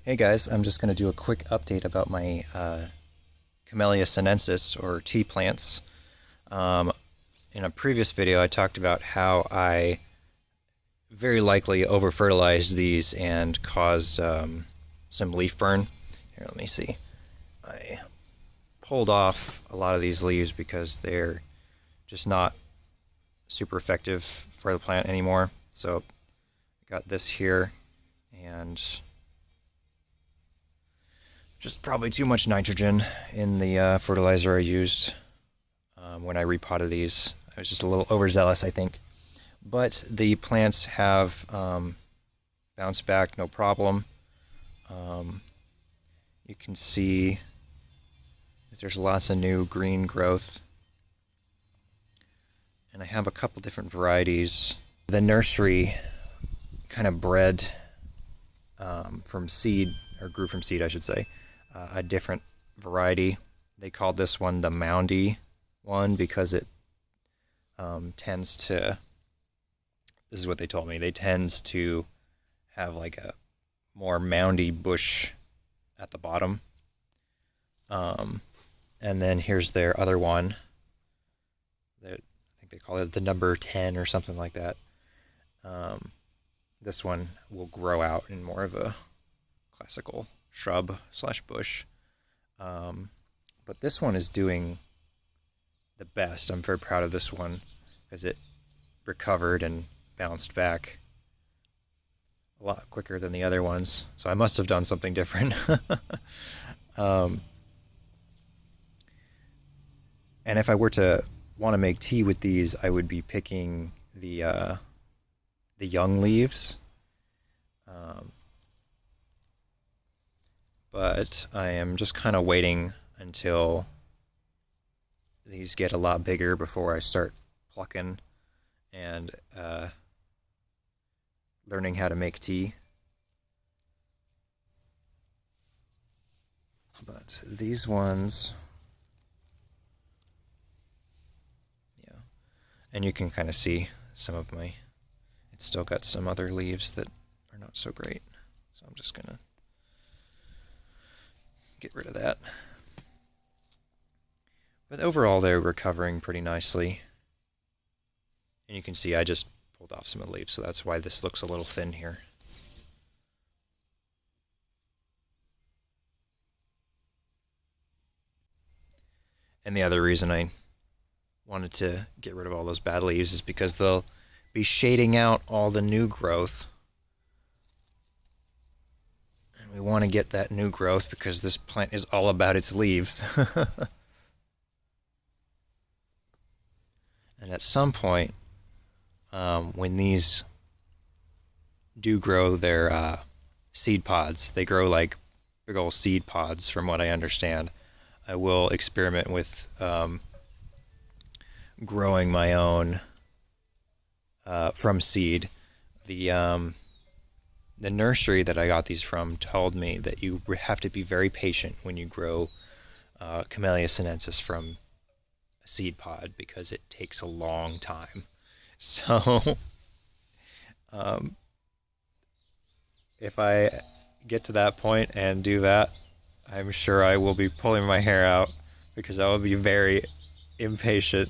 Hey guys, I'm just going to do a quick update about my Camellia Sinensis or tea plants. In a previous video I talked about how I very likely over-fertilized these and caused some leaf burn. Here, let me see. I pulled off a lot of these leaves because they're just not super effective for the plant anymore. So I got this here, and just probably too much nitrogen in the fertilizer I used when I repotted these. I was just a little overzealous, I think. But the plants have bounced back, no problem. You can see that there's lots of new green growth. And I have a couple different varieties. The nursery kind of bred from seed, or grew from seed, I should say, a different variety. They called this one the moundy one because it tends to, this is what they told me, they tends to have like a more moundy bush at the bottom. And then here's their other one. I think they call it the number 10 or something like that. This one will grow out in more of a classical shrub slash bush. But this one is doing the best. I'm very proud of this one because it recovered and bounced back a lot quicker than the other ones. So I must have done something different. And if I were to want to make tea with these, I would be picking the young leaves. But I am just kind of waiting until these get a lot bigger before I start plucking and learning how to make tea. But these ones, yeah, and you can kind of see some of my, it's still got some other leaves that are not so great. So I'm just going to get rid of that. But overall, they're recovering pretty nicely. And you can see I just pulled off some of the leaves, so that's why this looks a little thin here. And the other reason I wanted to get rid of all those bad leaves is because they'll be shading out all the new growth. And we want to get that new growth because this plant is all about its leaves. And at some point, when these do grow their seed pods, they grow like big old seed pods from what I understand, I will experiment with growing my own from seed. The nursery that I got these from told me that you have to be very patient when you grow Camellia Sinensis from a seed pod because it takes a long time. So if I get to that point and do that, I'm sure I will be pulling my hair out because I will be very impatient.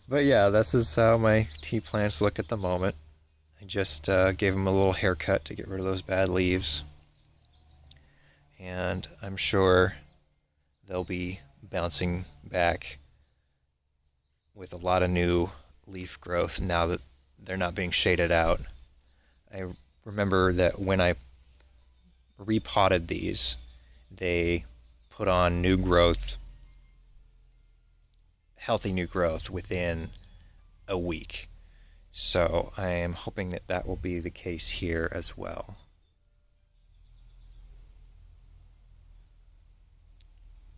But yeah, this is how my tea plants look at the moment. I just gave them a little haircut to get rid of those bad leaves. And I'm sure they'll be bouncing back with a lot of new leaf growth now that they're not being shaded out. I remember that when I repotted these, they put on new growth, healthy new growth within a week. So I am hoping that that will be the case here as well.